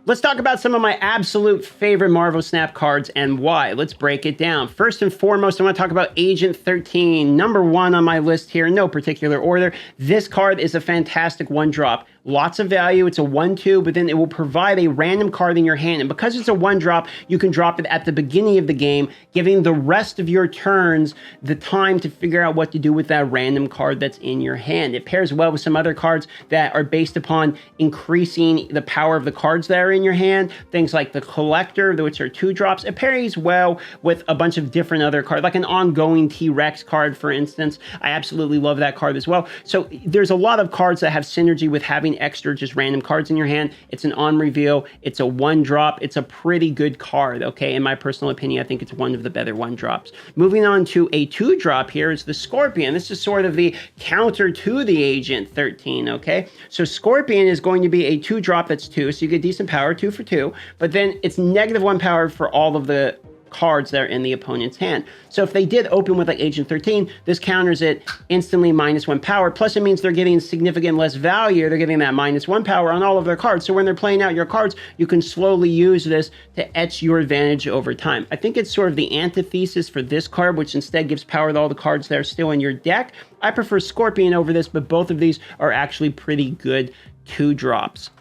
Let's talk about some of my absolute favorite Marvel Snap cards and why. Let's break it down. First and foremost, I want to talk about Agent 13, number one on my list here, in no particular order. This card is a fantastic one-drop. Lots of value. It's a 1/2, but then it will provide a random card in your hand. And because it's a one-drop, you can drop it at the beginning of the game, giving the rest of your turns the time to figure out what to do with that random card that's in your hand. It pairs well with some other cards that are based upon increasing the power of the cards that are in your hand. Things like the Collector, which are 2-drops. It pairs well with a bunch of different other cards, like an ongoing T-Rex card, for instance. I absolutely love that card as well. So there's a lot of cards that have synergy with having extra just random cards in your hand. It's an on reveal. It's a 1-drop. It's a pretty good card, okay? In my personal opinion, I think it's one of the better 1-drops. Moving on to a 2-drop here is the Scorpion. This is sort of the counter to the Agent 13, okay? So Scorpion is going to be a 2-drop that's 2, so you get decent power, 2 for 2, but then it's -1 power for all of the cards that are in the opponent's hand. So if they did open with like Agent 13, this counters it instantly -1 power. Plus it means they're getting significant less value. They're getting that -1 power on all of their cards. So when they're playing out your cards, you can slowly use this to etch your advantage over time. I think it's sort of the antithesis for this card, which instead gives power to all the cards that are still in your deck. I prefer Scorpion over this, but both of these are actually pretty good 2-drops.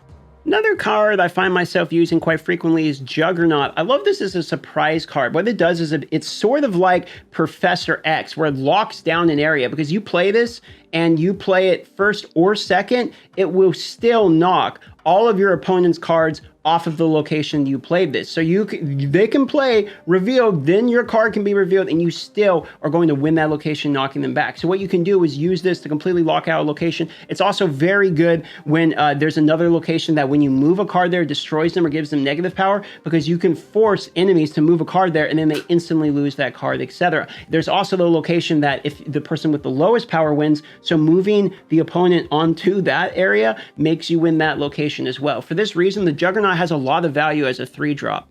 Another card I find myself using quite frequently is Juggernaut. I love this as a surprise card. What it does is it's sort of like Professor X, where it locks down an area, because you play this and you play it first or second, it will still knock all of your opponent's cards off of the location you played this. So they can play revealed, then your card can be revealed, and you still are going to win that location, knocking them back. So what you can do is use this to completely lock out a location. It's also very good when there's another location that when you move a card there, destroys them or gives them negative power, because you can force enemies to move a card there and then they instantly lose that card, etc. There's also the location that if the person with the lowest power wins, so moving the opponent onto that area makes you win that location as well. For this reason, the Juggernaut has a lot of value as a 3-drop.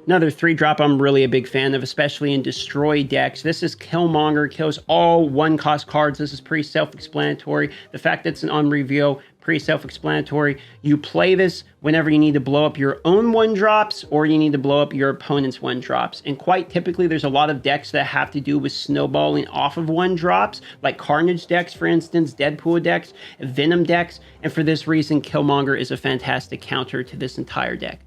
Another 3-drop I'm really a big fan of, especially in destroy decks. This is Killmonger, kills all 1-cost cards. This is pretty self-explanatory. The fact that it's an on reveal, pretty self-explanatory. You play this whenever you need to blow up your own 1-drops or you need to blow up your opponent's 1-drops. And quite typically, there's a lot of decks that have to do with snowballing off of 1-drops, like Carnage decks, for instance, Deadpool decks, Venom decks. And for this reason, Killmonger is a fantastic counter to this entire deck.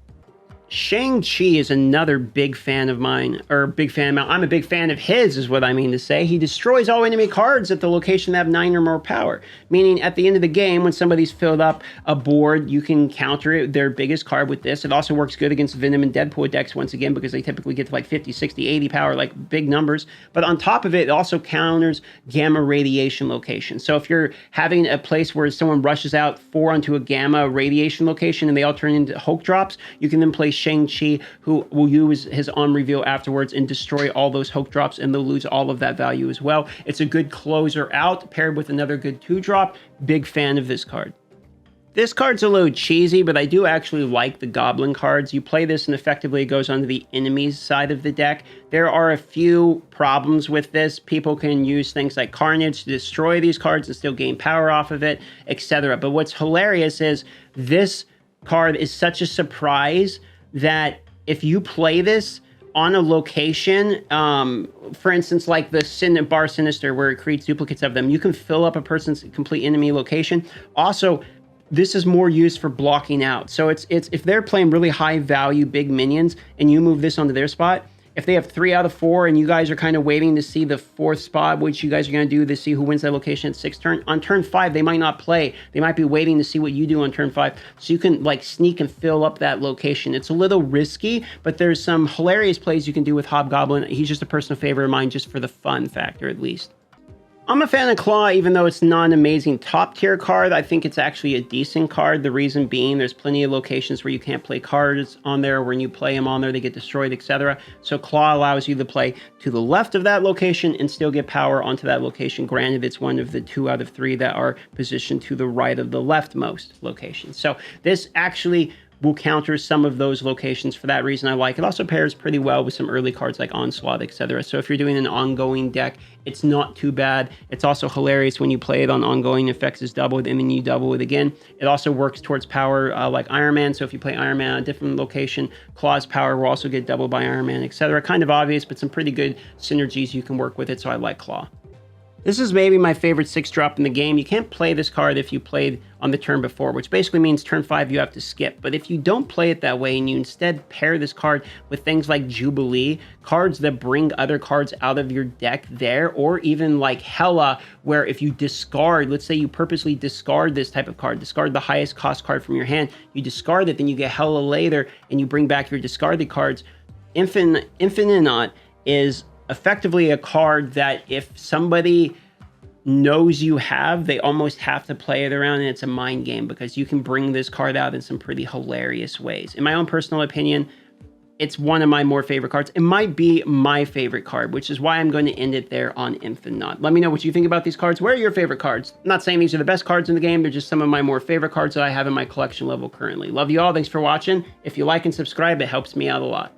Shang-Chi is another big fan of mine, or big fan of mine. I'm a big fan of his, is what I mean to say. He destroys all enemy cards at the location that have 9 or more power. Meaning, at the end of the game, when somebody's filled up a board, you can counter it, their biggest card with this. It also works good against Venom and Deadpool decks, once again, because they typically get to like 50, 60, 80 power, like big numbers. But on top of it, it also counters gamma radiation location. So if you're having a place where someone rushes out 4 onto a gamma radiation location and they all turn into Hulk drops, you can then play Shang-Chi, who will use his on reveal afterwards and destroy all those Hulk drops, and they'll lose all of that value as well. It's a good closer out paired with another good 2-drop. Big fan of this card. This card's a little cheesy, but I do actually like the Goblin cards. You play this and effectively it goes onto the enemy's side of the deck. There are a few problems with this. People can use things like Carnage to destroy these cards and still gain power off of it, etc. But what's hilarious is this card is such a surprise that if you play this on a location, for instance, like the Bar Sinister, where it creates duplicates of them, you can fill up a person's complete enemy location. Also, this is more used for blocking out. So it's if they're playing really high value big minions and you move this onto their spot, if they have 3 out of 4 and you guys are kind of waiting to see the 4th spot, which you guys are going to do to see who wins that location at 6th turn, on turn 5, they might not play. They might be waiting to see what you do on turn 5. So you can like sneak and fill up that location. It's a little risky, but there's some hilarious plays you can do with Hobgoblin. He's just a personal favorite of mine, just for the fun factor at least. I'm a fan of Claw, even though it's not an amazing top tier card. I think it's actually a decent card. The reason being, there's plenty of locations where you can't play cards on there. When you play them on there, they get destroyed, etc. So Claw allows you to play to the left of that location and still get power onto that location. Granted, it's one of the 2 out of 3 that are positioned to the right of the leftmost location. So this actually will counter some of those locations. For that reason, I like it. Also pairs pretty well with some early cards like Onslaught, etc. So if you're doing an ongoing deck, it's not too bad. It's also hilarious when you play it on ongoing effects is doubled and then you double it again. It also works towards power like Iron Man. So if you play Iron Man on a different location, Claw's power will also get doubled by Iron Man, etc. Kind of obvious, but some pretty good synergies you can work with it. So I like Claw. This is maybe my favorite 6-drop in the game. You can't play this card if you played on the turn before, which basically means turn 5 you have to skip. But if you don't play it that way and you instead pair this card with things like Jubilee, cards that bring other cards out of your deck there, or even like Hela, where if you discard, let's say you purposely discard this type of card, discard the highest cost card from your hand, you discard it, then you get Hela later and you bring back your discarded cards. Infinitot is effectively a card that if somebody knows you have, they almost have to play it around, and it's a mind game because you can bring this card out in some pretty hilarious ways. In my own personal opinion, it's one of my more favorite cards. It might be my favorite card, which is why I'm going to end it there on Infinitot. Let me know what you think about these cards. Where are your favorite cards? I'm not saying these are the best cards in the game. They're just some of my more favorite cards that I have in my collection level currently. Love you all. Thanks for watching. If you like and subscribe, it helps me out a lot.